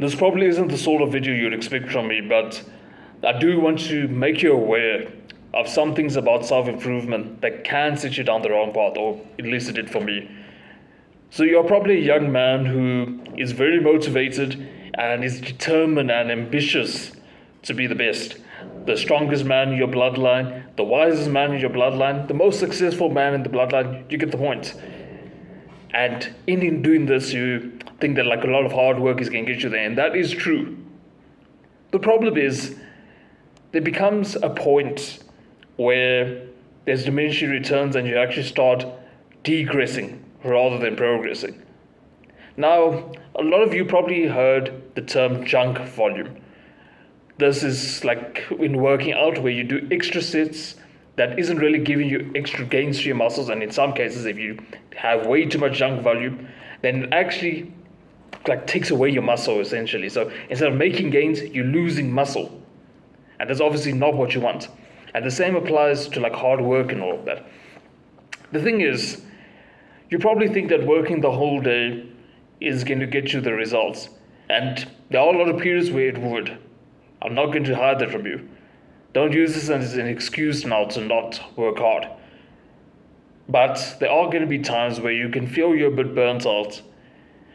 This probably isn't the sort of video you'd expect from me, but I do want to make you aware of some things about self-improvement that can set you down the wrong path, or at least it did for me. So you're probably a young man who is very motivated and is determined and ambitious to be the best. The strongest man in your bloodline, the wisest man in your bloodline, the most successful man in the bloodline, you get the point. And in doing this, you think that like a lot of hard work is going to get you there, and that is true. The problem is, there becomes a point where there's diminishing returns and you actually start degressing rather than progressing. Now, a lot of you probably heard the term junk volume. This is like in working out where you do extra sets that isn't really giving you extra gains to your muscles, and in some cases if you have way too much junk volume, then it actually like takes away your muscle essentially. So instead of making gains, you're losing muscle. And that's obviously not what you want. And the same applies to like hard work and all of that. The thing is, you probably think that working the whole day is going to get you the results. And there are a lot of periods where it would. I'm not going to hide that from you. Don't use this as an excuse now to not work hard. But there are going to be times where you can feel you're a bit burnt out.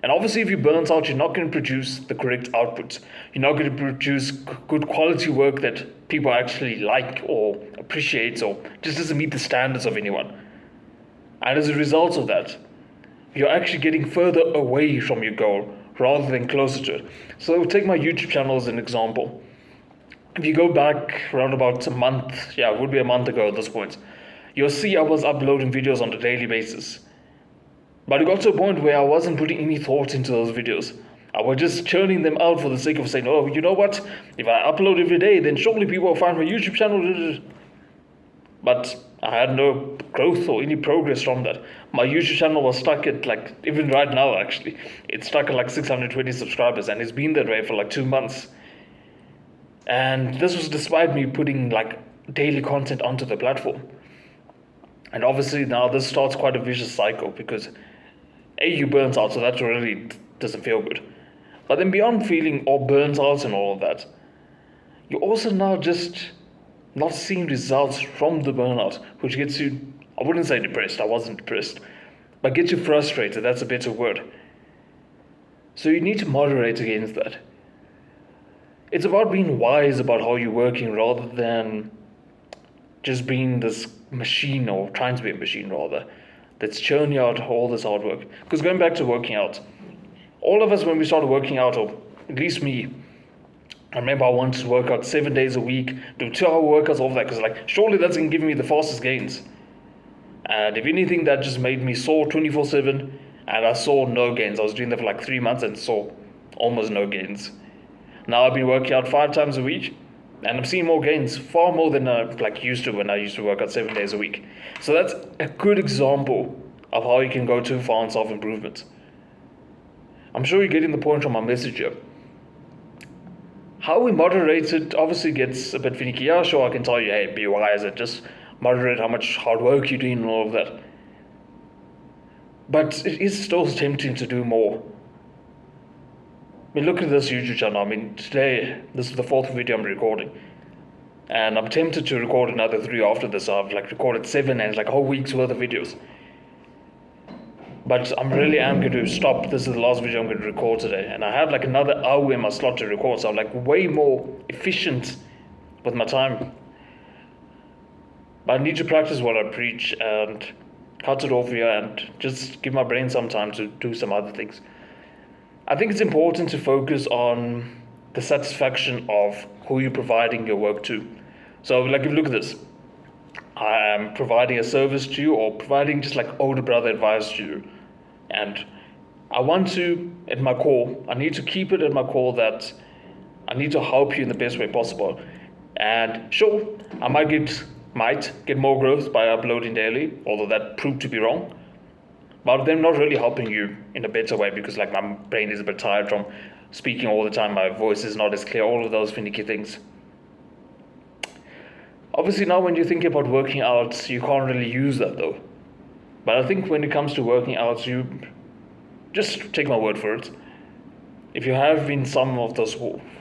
And obviously if you're burnt out, you're not going to produce the correct output. You're not going to produce good quality work that people actually like or appreciate, or just doesn't meet the standards of anyone. And as a result of that, you're actually getting further away from your goal rather than closer to it. So take my YouTube channel as an example. If you go back around about a month, it would be a month ago at this point, you'll see I was uploading videos on a daily basis. But it got to a point where I wasn't putting any thought into those videos. I was just churning them out for the sake of saying, oh, you know what? If I upload every day, then surely people will find my YouTube channel. But I had no growth or any progress from that. My YouTube channel was stuck at like, even right now actually, it's stuck at like 620 subscribers, and it's been that way for like 2 months. And this was despite me putting like daily content onto the platform. And obviously now this starts quite a vicious cycle because you burnt out, so that really doesn't feel good. But then beyond feeling all burnt out and all of that, you're also now just not seeing results from the burnout, which gets you, I wouldn't say depressed, I wasn't depressed, but gets you frustrated, that's a better word. So you need to moderate against that. It's about being wise about how you're working rather than just being this machine, or trying to be a machine rather, that's churning out all this hard work. Because going back to working out, all of us when we started working out, or at least me, I remember I wanted to work out 7 days a week, do 2-hour workouts, all of that, because like surely that's going to give me the fastest gains. And if anything, that just made me sore 24/7, and I saw no gains. I was doing that for like 3 months and saw almost no gains. Now I've been working out 5 times a week, and I'm seeing more gains, far more than I used to when I used to work out 7 days a week. So that's a good example of how you can go too far in self-improvement. I'm sure you're getting the point from my message here. How we moderate it obviously gets a bit finicky. Yeah, sure, I can tell you, hey, be wise and just moderate how much hard work you're doing and all of that. But it is still tempting to do more. I mean, look at this YouTube channel. I mean, today, this is the 4th video I'm recording. And I'm tempted to record another 3 after this. I've recorded 7 and it's like a whole week's worth of videos. But I really am going to stop. This is the last video I'm going to record today. And I have another hour in my slot to record. So I'm way more efficient with my time. But I need to practice what I preach and cut it off here and just give my brain some time to do some other things. I think it's important to focus on the satisfaction of who you're providing your work to. So if you look at this, I am providing a service to you, or providing just older brother advice to you. And I want to, at my core, I need to keep it at my core that I need to help you in the best way possible. And sure, I might get more growth by uploading daily, although that proved to be wrong. But they're not really helping you in a better way because my brain is a bit tired from speaking all the time. My voice is not as clear, all of those finicky things. Obviously now when you think about working out, you can't really use that though. But I think when it comes to working out, you just take my word for it. if you have been some of those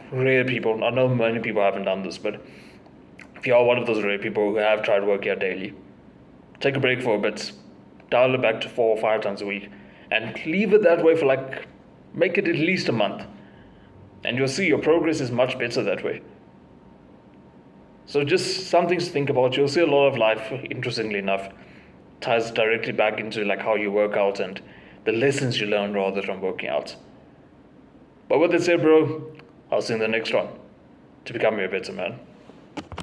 rare people, I know many people haven't done this, but if you are one of those rare people who have tried working out daily, take a break for a bit, dial it back to 4 or 5 times a week, and leave it that way for like, make it at least a month. And you'll see your progress is much better that way. So just some things to think about. You'll see a lot of life, interestingly enough, ties directly back into like how you work out and the lessons you learn rather from working out. But with that said, bro, I'll see you in the next one to become a better man.